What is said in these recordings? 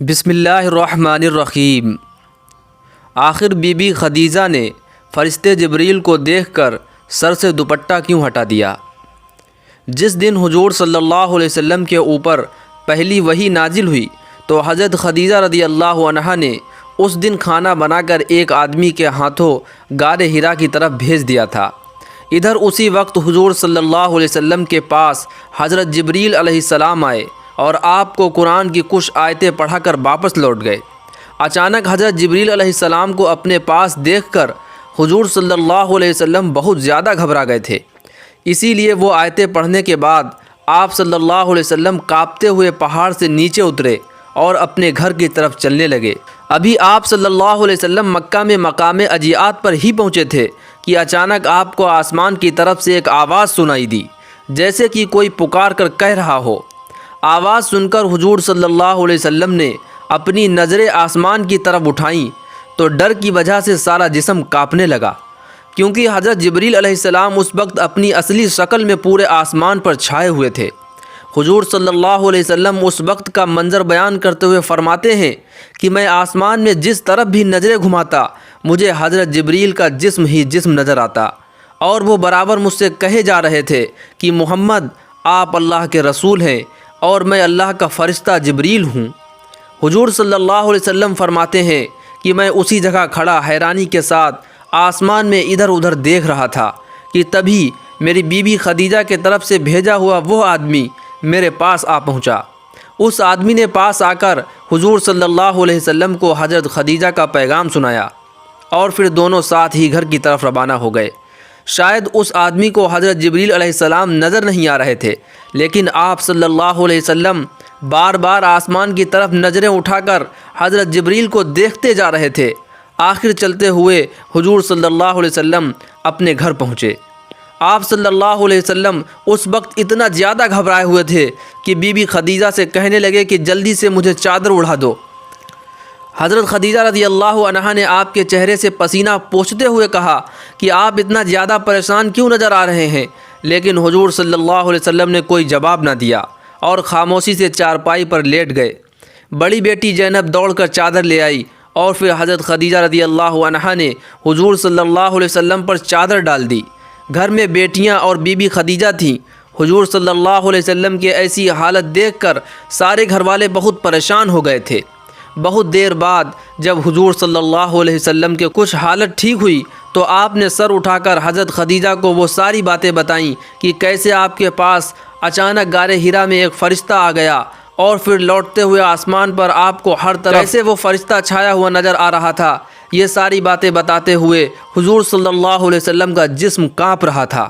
بسم اللہ الرحمن الرحیم۔ آخر بی بی خدیجہ نے فرشتے جبریل کو دیکھ کر سر سے دوپٹہ کیوں ہٹا دیا؟ جس دن حضور صلی اللہ علیہ وسلم کے اوپر پہلی وحی نازل ہوئی تو حضرت خدیجہ رضی اللہ عنہا نے اس دن کھانا بنا کر ایک آدمی کے ہاتھوں غار حرا کی طرف بھیج دیا تھا۔ ادھر اسی وقت حضور صلی اللہ علیہ وسلم کے پاس حضرت جبریل علیہ السلام آئے اور آپ کو قرآن کی کچھ آیتیں پڑھا کر واپس لوٹ گئے۔ اچانک حضرت جبریل علیہ السلام کو اپنے پاس دیکھ کر حضور صلی اللہ علیہ وسلم بہت زیادہ گھبرا گئے تھے، اسی لیے وہ آیتیں پڑھنے کے بعد آپ صلی اللہ علیہ وسلم کانپتے ہوئے پہاڑ سے نیچے اترے اور اپنے گھر کی طرف چلنے لگے۔ ابھی آپ صلی اللہ علیہ وسلم مکہ میں مقام عجیات پر ہی پہنچے تھے کہ اچانک آپ کو آسمان کی طرف سے ایک آواز سنائی دی، جیسے کہ کوئی پکار کر کہہ رہا ہو۔ آواز سن کر حضور صلی اللہ علیہ وسلم نے اپنی نظریں آسمان کی طرف اٹھائیں تو ڈر کی وجہ سے سارا جسم کانپنے لگا، کیونکہ حضرت جبریل علیہ السلام اس وقت اپنی اصلی شکل میں پورے آسمان پر چھائے ہوئے تھے۔ حضور صلی اللہ علیہ وسلم اس وقت کا منظر بیان کرتے ہوئے فرماتے ہیں کہ میں آسمان میں جس طرف بھی نظریں گھماتا مجھے حضرت جبریل کا جسم ہی جسم نظر آتا، اور وہ برابر مجھ سے کہے جا رہے تھے کہ محمد آپ اللہ کے رسول ہیں اور میں اللہ کا فرشتہ جبریل ہوں۔ حضور صلی اللہ علیہ وسلم فرماتے ہیں کہ میں اسی جگہ کھڑا حیرانی کے ساتھ آسمان میں ادھر ادھر دیکھ رہا تھا کہ تبھی میری بیوی خدیجہ کے طرف سے بھیجا ہوا وہ آدمی میرے پاس آ پہنچا۔ اس آدمی نے پاس آ کر حضور صلی اللہ علیہ وسلم کو حضرت خدیجہ کا پیغام سنایا اور پھر دونوں ساتھ ہی گھر کی طرف روانہ ہو گئے۔ شاید اس آدمی کو حضرت جبریل علیہ السلام نظر نہیں آ رہے تھے، لیکن آپ صلی اللہ علیہ وسلم بار بار آسمان کی طرف نظریں اٹھا کر حضرت جبریل کو دیکھتے جا رہے تھے۔ آخر چلتے ہوئے حضور صلی اللہ علیہ وسلم اپنے گھر پہنچے۔ آپ صلی اللہ علیہ وسلم اس وقت اتنا زیادہ گھبرائے ہوئے تھے کہ بی بی خدیجہ سے کہنے لگے کہ جلدی سے مجھے چادر اڑا دو۔ حضرت خدیجہ رضی اللہ عنہا نے آپ کے چہرے سے پسینہ پوچھتے ہوئے کہا کہ آپ اتنا زیادہ پریشان کیوں نظر آ رہے ہیں؟ لیکن حضور صلی اللہ علیہ وسلم نے کوئی جواب نہ دیا اور خاموشی سے چارپائی پر لیٹ گئے۔ بڑی بیٹی زینب دوڑ کر چادر لے آئی اور پھر حضرت خدیجہ رضی اللہ عنہا نے حضور صلی اللہ علیہ وسلم پر چادر ڈال دی۔ گھر میں بیٹیاں اور بی بی خدیجہ تھیں۔ حضور صلی اللہ علیہ وسلم کی ایسی حالت دیکھ کر سارے گھر والے بہت پریشان ہو گئے تھے۔ بہت دیر بعد جب حضور صلی اللہ علیہ وسلم کے کچھ حالت ٹھیک ہوئی تو آپ نے سر اٹھا کر حضرت خدیجہ کو وہ ساری باتیں بتائیں کہ کیسے آپ کے پاس اچانک غار حرا میں ایک فرشتہ آ گیا اور پھر لوٹتے ہوئے آسمان پر آپ کو ہر طرف کیسے وہ فرشتہ چھایا ہوا نظر آ رہا تھا۔ یہ ساری باتیں بتاتے ہوئے حضور صلی اللہ علیہ وسلم کا جسم کانپ رہا تھا۔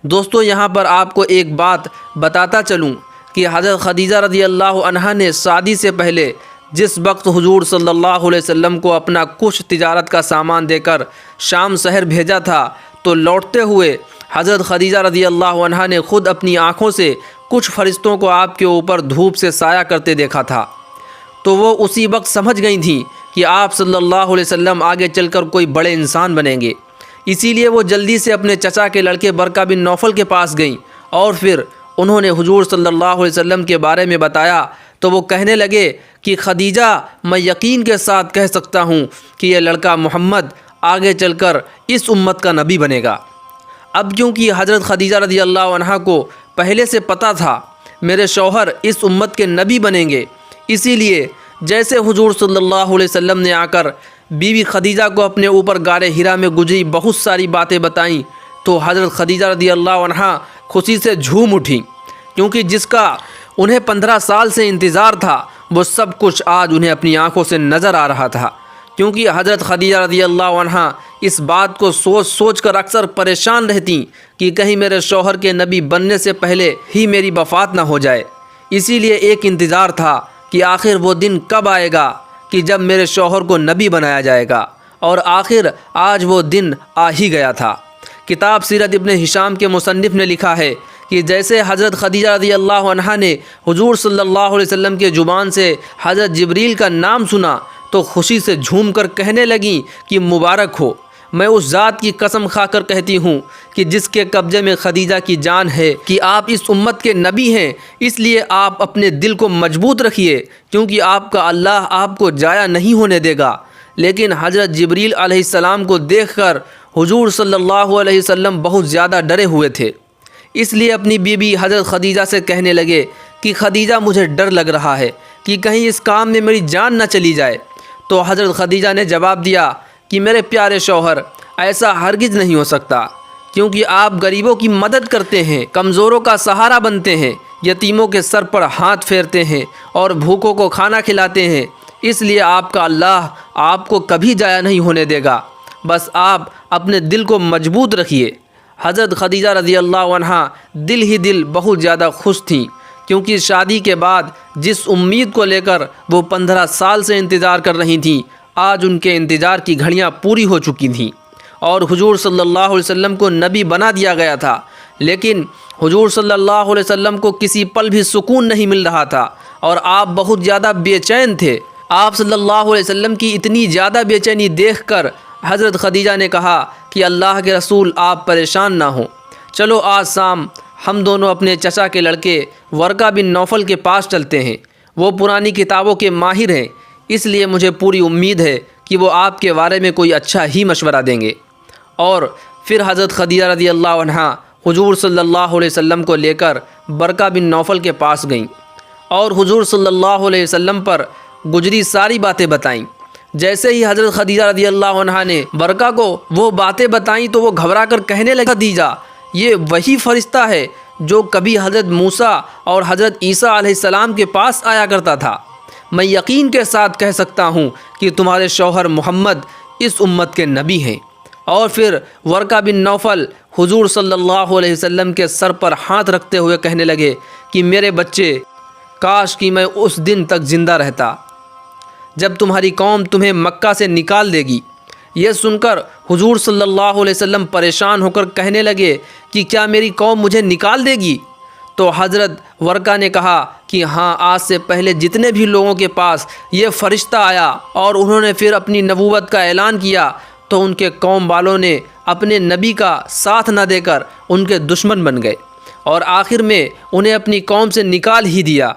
دوستو، یہاں پر آپ کو ایک بات بتاتا چلوں کہ حضرت خدیجہ رضی اللہ عنہا نے شادی سے پہلے جس وقت حضور صلی اللہ علیہ وسلم کو اپنا کچھ تجارت کا سامان دے کر شام شہر بھیجا تھا تو لوٹتے ہوئے حضرت خدیجہ رضی اللہ عنہا نے خود اپنی آنکھوں سے کچھ فرشتوں کو آپ کے اوپر دھوپ سے سایہ کرتے دیکھا تھا، تو وہ اسی وقت سمجھ گئی تھیں کہ آپ صلی اللہ علیہ وسلم آگے چل کر کوئی بڑے انسان بنیں گے۔ اسی لیے وہ جلدی سے اپنے چچا کے لڑکے برقہ بن نوفل کے پاس گئیں اور پھر انہوں نے حضور صلی اللہ علیہ وسلم کے بارے میں بتایا تو وہ کہنے لگے کہ خدیجہ، میں یقین کے ساتھ کہہ سکتا ہوں کہ یہ لڑکا محمد آگے چل کر اس امت کا نبی بنے گا۔ اب کیونکہ حضرت خدیجہ رضی اللہ عنہا کو پہلے سے پتہ تھا میرے شوہر اس امت کے نبی بنیں گے، اسی لیے جیسے حضور صلی اللہ علیہ وسلم نے آ کر بیوی خدیجہ کو اپنے اوپر غار حرا میں گزری بہت ساری باتیں بتائیں تو حضرت خدیجہ رضی اللہ عنہا خوشی سے جھوم اٹھیں، کیونکہ جس کا انہیں 15 سال سے انتظار تھا وہ سب کچھ آج انہیں اپنی آنکھوں سے نظر آ رہا تھا۔ کیونکہ حضرت خدیجہ رضی اللہ عنہا اس بات کو سوچ سوچ کر اکثر پریشان رہتیں کہ کہیں میرے شوہر کے نبی بننے سے پہلے ہی میری وفات نہ ہو جائے۔ اسی لیے ایک انتظار تھا کہ آخر وہ دن کب آئے گا کہ جب میرے شوہر کو نبی بنایا جائے گا، اور آخر آج وہ دن آ ہی گیا تھا۔ کتاب سیرت ابن ہشام کے مصنف نے لکھا ہے کہ جیسے حضرت خدیجہ رضی اللہ عنہا نے حضور صلی اللہ علیہ وسلم کے زبان سے حضرت جبریل کا نام سنا تو خوشی سے جھوم کر کہنے لگیں کہ مبارک ہو، میں اس ذات کی قسم کھا کر کہتی ہوں کہ جس کے قبضے میں خدیجہ کی جان ہے کہ آپ اس امت کے نبی ہیں، اس لیے آپ اپنے دل کو مضبوط رکھیے، کیونکہ آپ کا اللہ آپ کو ضائع نہیں ہونے دے گا۔ لیکن حضرت جبریل علیہ السلام کو دیکھ کر حضور صلی اللہ علیہ وسلم بہت زیادہ ڈرے ہوئے تھے، اس لیے اپنی بیوی حضرت خدیجہ سے کہنے لگے کہ خدیجہ مجھے ڈر لگ رہا ہے کہ کہیں اس کام میں میری جان نہ چلی جائے۔ تو حضرت خدیجہ نے جواب دیا کہ میرے پیارے شوہر، ایسا ہرگز نہیں ہو سکتا، کیونکہ آپ غریبوں کی مدد کرتے ہیں، کمزوروں کا سہارا بنتے ہیں، یتیموں کے سر پر ہاتھ پھیرتے ہیں اور بھوکوں کو کھانا کھلاتے ہیں، اس لیے آپ کا اللہ آپ کو کبھی ضائع نہیں ہونے دے گا، بس آپ اپنے دل کو مضبوط رکھیے۔ حضرت خدیجہ رضی اللہ عنہا دل ہی دل بہت زیادہ خوش تھیں، کیونکہ شادی کے بعد جس امید کو لے کر وہ 15 سال سے انتظار کر رہی تھیں، آج ان کے انتظار کی گھڑیاں پوری ہو چکی تھیں اور حضور صلی اللہ علیہ وسلم کو نبی بنا دیا گیا تھا۔ لیکن حضور صلی اللہ علیہ وسلم کو کسی پل بھی سکون نہیں مل رہا تھا اور آپ بہت زیادہ بے چین تھے۔ آپ صلی اللہ علیہ وسلم کی اتنی زیادہ بے چینی دیکھ کر حضرت خدیجہ نے کہا کہ اللہ کے رسول آپ پریشان نہ ہوں، چلو آج شام ہم دونوں اپنے چچا کے لڑکے ورقہ بن نوفل کے پاس چلتے ہیں، وہ پرانی کتابوں کے ماہر ہیں، اس لیے مجھے پوری امید ہے کہ وہ آپ کے بارے میں کوئی اچھا ہی مشورہ دیں گے۔ اور پھر حضرت خدیجہ رضی اللہ عنہا حضور صلی اللہ علیہ وسلم کو لے کر ورقہ بن نوفل کے پاس گئیں اور حضور صلی اللہ علیہ وسلم پر گزری ساری باتیں بتائیں۔ جیسے ہی حضرت خدیجہ رضی اللہ عنہا نے ورقہ کو وہ باتیں بتائیں تو وہ گھبرا کر کہنے لگا، خدیجہ یہ وہی فرشتہ ہے جو کبھی حضرت موسیٰ اور حضرت عیسیٰ علیہ السلام کے پاس آیا کرتا تھا۔ میں یقین کے ساتھ کہہ سکتا ہوں کہ تمہارے شوہر محمد اس امت کے نبی ہیں۔ اور پھر ورقہ بن نوفل حضور صلی اللہ علیہ وسلم کے سر پر ہاتھ رکھتے ہوئے کہنے لگے کہ میرے بچے، کاش کہ میں اس دن تک زندہ رہتا جب تمہاری قوم تمہیں مکہ سے نکال دے گی۔ یہ سن کر حضور صلی اللہ علیہ وسلم پریشان ہو کر کہنے لگے کہ کیا میری قوم مجھے نکال دے گی؟ تو حضرت ورقہ نے کہا کہ ہاں، آج سے پہلے جتنے بھی لوگوں کے پاس یہ فرشتہ آیا اور انہوں نے پھر اپنی نبوت کا اعلان کیا تو ان کے قوم والوں نے اپنے نبی کا ساتھ نہ دے کر ان کے دشمن بن گئے اور آخر میں انہیں اپنی قوم سے نکال ہی دیا۔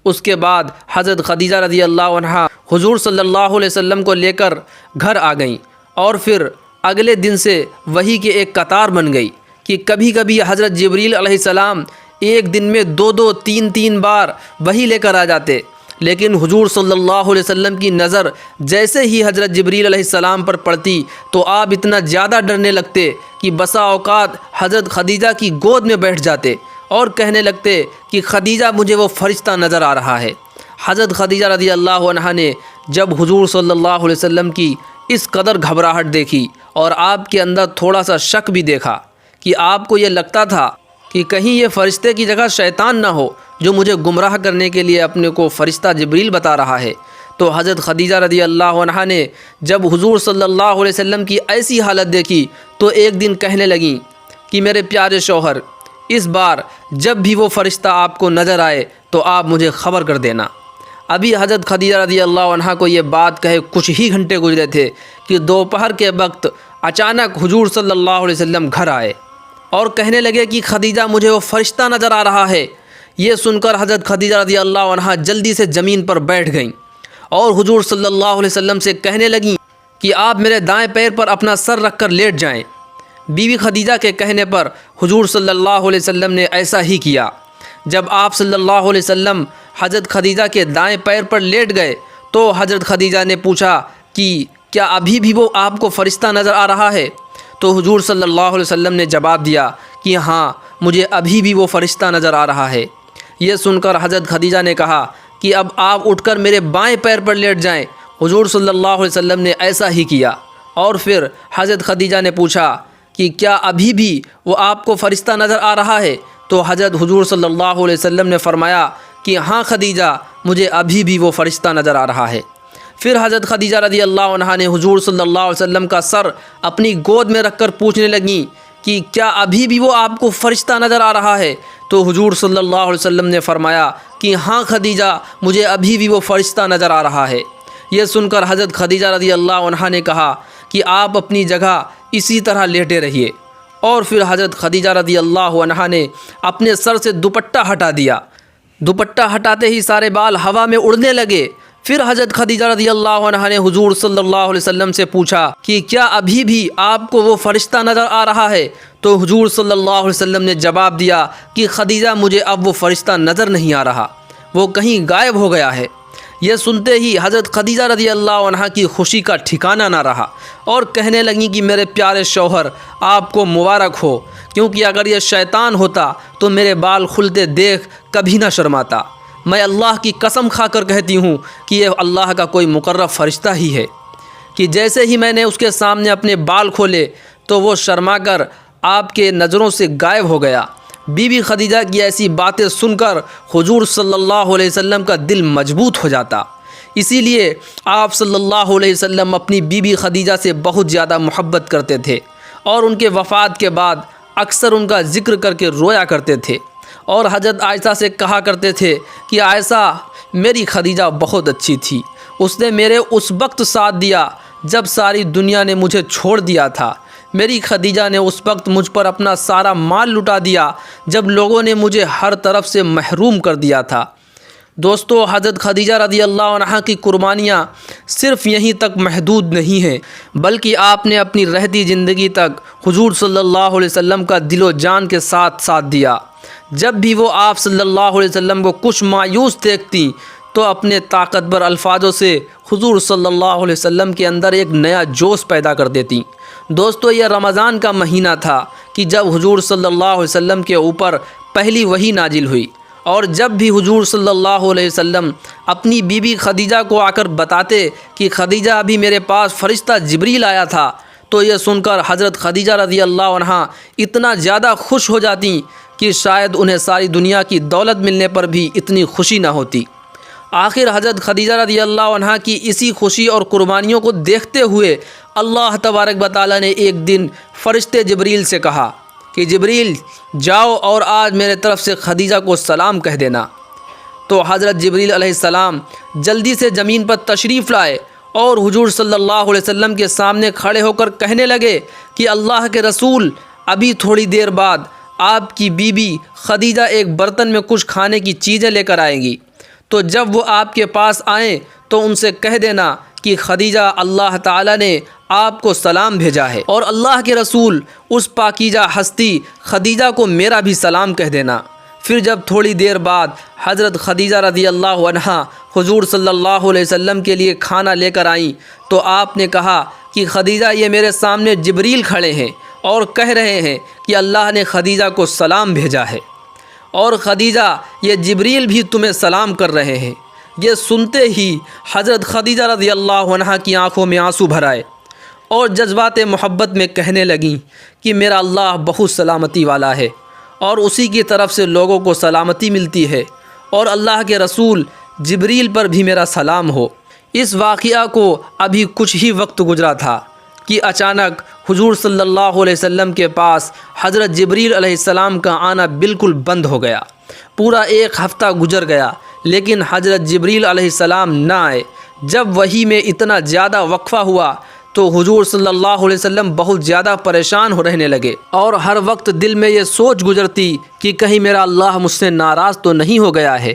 اس کے بعد حضرت خدیجہ رضی اللہ عنہا حضور صلی اللہ علیہ وسلم کو لے کر گھر آ گئیں اور پھر اگلے دن سے وحی کی ایک قطار بن گئی کہ کبھی کبھی حضرت جبریل علیہ السلام ایک دن میں 2 3 بار وحی لے کر آ جاتے، لیکن حضور صلی اللہ علیہ وسلم کی نظر جیسے ہی حضرت جبریل علیہ السلام پر پڑتی تو آپ اتنا زیادہ ڈرنے لگتے کہ بسا اوقات حضرت خدیجہ کی گود میں بیٹھ جاتے اور کہنے لگتے کہ خدیجہ مجھے وہ فرشتہ نظر آ رہا ہے۔ حضرت خدیجہ رضی اللہ عنہا نے جب حضور صلی اللہ علیہ وسلم کی اس قدر گھبراہٹ دیکھی اور آپ کے اندر تھوڑا سا شک بھی دیکھا کہ آپ کو یہ لگتا تھا کہ کہیں یہ فرشتے کی جگہ شیطان نہ ہو جو مجھے گمراہ کرنے کے لیے اپنے کو فرشتہ جبریل بتا رہا ہے، تو حضرت خدیجہ رضی اللہ عنہا نے جب حضور صلی اللہ علیہ وسلم کی ایسی حالت دیکھی تو ایک دن کہنے لگیں کہ میرے پیارے شوہر، اس بار جب بھی وہ فرشتہ آپ کو نظر آئے تو آپ مجھے خبر کر دینا۔ ابھی حضرت خدیجہ رضی اللہ عنہا کو یہ بات کہے کچھ ہی گھنٹے گزرے تھے کہ دوپہر کے وقت اچانک حضور صلی اللہ علیہ وسلم گھر آئے اور کہنے لگے کہ خدیجہ مجھے وہ فرشتہ نظر آ رہا ہے۔ یہ سن کر حضرت خدیجہ رضی اللہ عنہا جلدی سے زمین پر بیٹھ گئیں اور حضور صلی اللہ علیہ وسلم سے کہنے لگیں کہ آپ میرے دائیں پیر پر اپنا سر رکھ کر لیٹ جائیں۔ بیوی خدیجہ کے کہنے پر حضور صلی اللہ علیہ وسلم نے ایسا ہی کیا۔ جب آپ صلی اللہ علیہ وسلم حضرت خدیجہ کے دائیں پیر پر لیٹ گئے تو حضرت خدیجہ نے پوچھا کہ کیا ابھی بھی وہ آپ کو فرشتہ نظر آ رہا ہے؟ تو حضور صلی اللہ علیہ وسلم نے جواب دیا کہ ہاں، مجھے ابھی بھی وہ فرشتہ نظر آ رہا ہے۔ یہ سن کر حضرت خدیجہ نے کہا کہ اب آپ اٹھ کر میرے بائیں پیر پر لیٹ جائیں۔ حضور صلی اللہ علیہ وسلم نے ایسا ہی کیا اور پھر حضرت خدیجہ نے پوچھا کہ کیا ابھی بھی وہ آپ کو فرشتہ نظر آ رہا ہے؟ تو حضرت حضور صلی اللہ علیہ وسلم نے فرمایا کہ ہاں خدیجہ، مجھے ابھی بھی وہ فرشتہ نظر آ رہا ہے۔ پھر حضرت خدیجہ رضی اللہ عنہا نے حضور صلی اللہ علیہ وسلم کا سر اپنی گود میں رکھ کر پوچھنے لگیں کہ کیا ابھی بھی وہ آپ کو فرشتہ نظر آ رہا ہے؟ تو حضور صلی اللہ علیہ وسلم نے فرمایا کہ ہاں خدیجہ، مجھے ابھی بھی وہ فرشتہ نظر آ رہا ہے۔ یہ سن کر حضرت خدیجہ رضی اللہ عنہا نے کہا کہ آپ اپنی جگہ اسی طرح لیٹے رہیے۔ اور پھر حضرت خدیجہ رضی اللہ عنہا نے اپنے سر سے دوپٹہ ہٹا دیا۔ دوپٹہ ہٹاتے ہی سارے بال ہوا میں اڑنے لگے۔ پھر حضرت خدیجہ رضی اللہ عنہا نے حضور صلی اللہ علیہ وسلم سے پوچھا کہ کیا ابھی بھی آپ کو وہ فرشتہ نظر آ رہا ہے؟ تو حضور صلی اللہ علیہ وسلم نے جواب دیا کہ خدیجہ مجھے اب وہ فرشتہ نظر نہیں آ رہا، وہ کہیں غائب ہو گیا ہے۔ یہ سنتے ہی حضرت خدیجہ رضی اللہ عنہا کی خوشی کا ٹھکانہ نہ رہا اور کہنے لگیں کہ میرے پیارے شوہر آپ کو مبارک ہو، کیونکہ اگر یہ شیطان ہوتا تو میرے بال کھلتے دیکھ کبھی نہ شرماتا۔ میں اللہ کی قسم کھا کر کہتی ہوں کہ یہ اللہ کا کوئی مقرب فرشتہ ہی ہے کہ جیسے ہی میں نے اس کے سامنے اپنے بال کھولے تو وہ شرما کر آپ کے نظروں سے غائب ہو گیا۔ بی بی خدیجہ کی ایسی باتیں سن کر حضور صلی اللہ علیہ وسلم کا دل مضبوط ہو جاتا۔ اسی لیے آپ صلی اللہ علیہ وسلم اپنی بی بی خدیجہ سے بہت زیادہ محبت کرتے تھے اور ان کے وفات کے بعد اکثر ان کا ذکر کر کے رویا کرتے تھے اور حضرت عائشہ سے کہا کرتے تھے کہ عائشہ میری خدیجہ بہت اچھی تھی، اس نے میرے اس وقت ساتھ دیا جب ساری دنیا نے مجھے چھوڑ دیا تھا۔ میری خدیجہ نے اس وقت مجھ پر اپنا سارا مال لٹا دیا جب لوگوں نے مجھے ہر طرف سے محروم کر دیا تھا۔ دوستو، حضرت خدیجہ رضی اللہ عنہا کی قربانیاں صرف یہیں تک محدود نہیں ہیں، بلکہ آپ نے اپنی رہتی زندگی تک حضور صلی اللہ علیہ وسلم کا دل و جان کے ساتھ دیا۔ جب بھی وہ آپ صلی اللہ علیہ وسلم کو کچھ مایوس دیکھتی تو اپنے طاقتور الفاظوں سے حضور صلی اللہ علیہ وسلم کے اندر ایک نیا جوش پیدا کر دیتی۔ دوستو، یہ رمضان کا مہینہ تھا کہ جب حضور صلی اللہ علیہ وسلم کے اوپر پہلی وحی نازل ہوئی، اور جب بھی حضور صلی اللہ علیہ وسلم اپنی بی بی خدیجہ کو آ کر بتاتے کہ خدیجہ ابھی میرے پاس فرشتہ جبریل آیا تھا، تو یہ سن کر حضرت خدیجہ رضی اللہ عنہا اتنا زیادہ خوش ہو جاتی کہ شاید انہیں ساری دنیا کی دولت ملنے پر بھی اتنی خوشی نہ ہوتی۔ آخر حضرت خدیجہ رضی اللہ عنہا کی اسی خوشی اور قربانیوں کو دیکھتے ہوئے اللہ تبارک و تعالیٰ نے ایک دن فرشتے جبریل سے کہا کہ جبریل جاؤ اور آج میرے طرف سے خدیجہ کو سلام کہہ دینا۔ تو حضرت جبریل علیہ السلام جلدی سے زمین پر تشریف لائے اور حضور صلی اللہ علیہ وسلم کے سامنے کھڑے ہو کر کہنے لگے کہ اللہ کے رسول، ابھی تھوڑی دیر بعد آپ کی بی بی خدیجہ ایک برتن میں کچھ کھانے کی چیزیں لے کر آئیں گی، تو جب وہ آپ کے پاس آئیں تو ان سے کہہ دینا کہ خدیجہ اللہ تعالیٰ نے آپ کو سلام بھیجا ہے، اور اللہ کے رسول اس پاکیزہ ہستی خدیجہ کو میرا بھی سلام کہہ دینا۔ پھر جب تھوڑی دیر بعد حضرت خدیجہ رضی اللہ عنہا حضور صلی اللہ علیہ وسلم کے لیے کھانا لے کر آئیں تو آپ نے کہا کہ خدیجہ یہ میرے سامنے جبریل کھڑے ہیں اور کہہ رہے ہیں کہ اللہ نے خدیجہ کو سلام بھیجا ہے، اور خدیجہ یہ جبریل بھی تمہیں سلام کر رہے ہیں۔ یہ سنتے ہی حضرت خدیجہ رضی اللہ عنہا کی آنکھوں میں آنسو بھر آئے اور جذبات محبت میں کہنے لگیں کہ میرا اللہ بہت سلامتی والا ہے اور اسی کی طرف سے لوگوں کو سلامتی ملتی ہے، اور اللہ کے رسول جبریل پر بھی میرا سلام ہو۔ اس واقعہ کو ابھی کچھ ہی وقت گزرا تھا کہ اچانک حضور صلی اللہ علیہ وسلم کے پاس حضرت جبریل علیہ السلام کا آنا بالکل بند ہو گیا۔ پورا ایک ہفتہ گزر گیا لیکن حضرت جبریل علیہ السلام نہ آئے۔ جب وحی میں اتنا زیادہ وقفہ ہوا تو حضور صلی اللہ علیہ وسلم بہت زیادہ پریشان ہو رہنے لگے، اور ہر وقت دل میں یہ سوچ گزرتی کہ کہیں میرا اللہ مجھ سے ناراض تو نہیں ہو گیا ہے،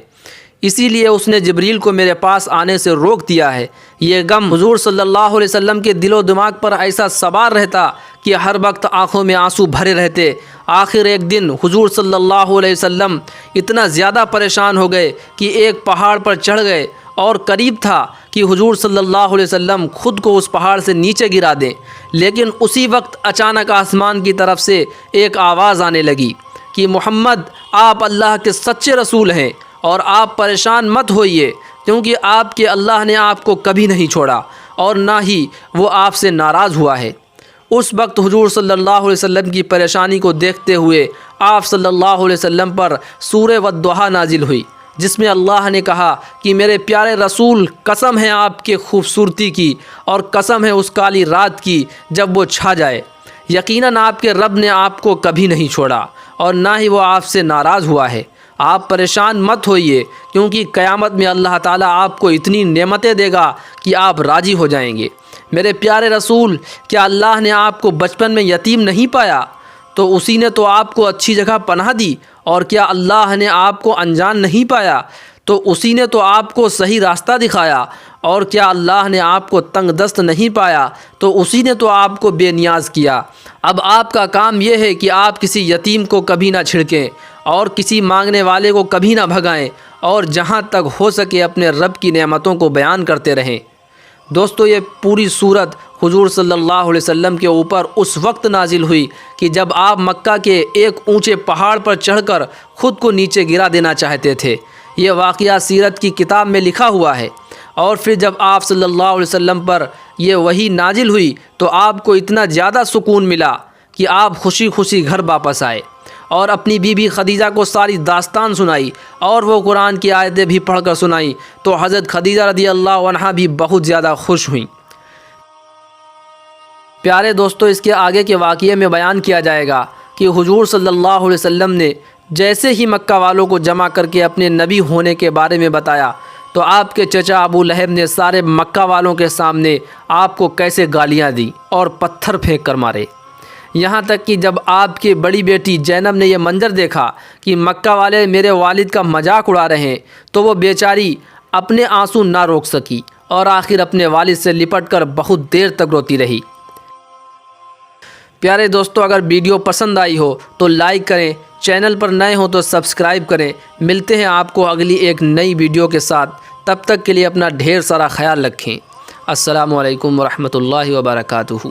اسی لیے اس نے جبریل کو میرے پاس آنے سے روک دیا ہے۔ یہ غم حضور صلی اللہ علیہ وسلم کے دل و دماغ پر ایسا سوار رہتا کہ ہر وقت آنکھوں میں آنسو بھرے رہتے۔ آخر ایک دن حضور صلی اللہ علیہ وسلم اتنا زیادہ پریشان ہو گئے کہ ایک پہاڑ پر چڑھ گئے، اور قریب تھا کہ حضور صلی اللہ علیہ وسلم خود کو اس پہاڑ سے نیچے گرا دیں، لیکن اسی وقت اچانک آسمان کی طرف سے ایک آواز آنے لگی کہ محمد، آپ اللہ کے سچے رسول ہیں اور آپ پریشان مت ہوئیے، کیونکہ آپ کے اللہ نے آپ کو کبھی نہیں چھوڑا اور نہ ہی وہ آپ سے ناراض ہوا ہے۔ اس وقت حضور صلی اللہ علیہ وسلم کی پریشانی کو دیکھتے ہوئے آپ صلی اللہ علیہ وسلم پر سورہ والضحیٰ نازل ہوئی، جس میں اللہ نے کہا کہ میرے پیارے رسول، قسم ہے آپ کے خوبصورتی کی اور قسم ہے اس کالی رات کی جب وہ چھا جائے، یقیناً آپ کے رب نے آپ کو کبھی نہیں چھوڑا اور نہ ہی وہ آپ سے ناراض ہوا ہے۔ آپ پریشان مت ہوئیے، کیونکہ قیامت میں اللہ تعالیٰ آپ کو اتنی نعمتیں دے گا کہ آپ راضی ہو جائیں گے۔ میرے پیارے رسول، کیا اللہ نے آپ کو بچپن میں یتیم نہیں پایا تو اسی نے تو آپ کو اچھی جگہ پناہ دی، اور کیا اللہ نے آپ کو انجان نہیں پایا تو اسی نے تو آپ کو صحیح راستہ دکھایا، اور کیا اللہ نے آپ کو تنگ دست نہیں پایا تو اسی نے تو آپ کو بے نیاز کیا۔ اب آپ کا کام یہ ہے کہ آپ کسی یتیم کو کبھی نہ چھڑکیں اور کسی مانگنے والے کو کبھی نہ بھگائیں، اور جہاں تک ہو سکے اپنے رب کی نعمتوں کو بیان کرتے رہیں۔ دوستو، یہ پوری صورت حضور صلی اللہ علیہ وسلم کے اوپر اس وقت نازل ہوئی کہ جب آپ مکہ کے ایک اونچے پہاڑ پر چڑھ کر خود کو نیچے گرا دینا چاہتے تھے۔ یہ واقعہ سیرت کی کتاب میں لکھا ہوا ہے۔ اور پھر جب آپ صلی اللہ علیہ وسلم پر یہ وحی نازل ہوئی تو آپ کو اتنا زیادہ سکون ملا کہ آپ خوشی خوشی گھر واپس آئے اور اپنی بیوی خدیجہ کو ساری داستان سنائی، اور وہ قرآن کی آیتیں بھی پڑھ کر سنائی تو حضرت خدیجہ رضی اللہ عنہا بھی بہت زیادہ خوش ہوئیں۔ پیارے دوستو، اس کے آگے کے واقعے میں بیان کیا جائے گا کہ حضور صلی اللہ علیہ وسلم نے جیسے ہی مکہ والوں کو جمع کر کے اپنے نبی ہونے کے بارے میں بتایا تو آپ کے چچا ابو لہب نے سارے مکہ والوں کے سامنے آپ کو کیسے گالیاں دیں اور پتھر پھینک کر مارے، یہاں تک کہ جب آپ کی بڑی بیٹی زینب نے یہ منظر دیکھا کہ مکہ والے میرے والد کا مذاق اڑا رہے ہیں تو وہ بیچاری اپنے آنسو نہ روک سکی اور آخر اپنے والد سے لپٹ کر بہت دیر تک روتی رہی۔ پیارے دوستو، اگر ویڈیو پسند آئی ہو تو لائک کریں، چینل پر نئے ہوں تو سبسکرائب کریں۔ ملتے ہیں آپ کو اگلی ایک نئی ویڈیو کے ساتھ، تب تک کے لیے اپنا ڈھیر سارا خیال رکھیں۔ السلام علیکم ورحمۃ اللہ وبرکاتہ۔